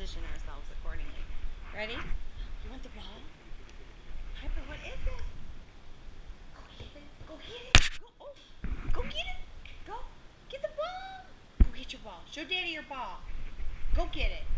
position ourselves accordingly. Ready? You want the ball? Piper, what is this? Go get it. Go, oh, go get it. Go. Get the ball. Go get your ball. Show Daddy your ball. Go get it.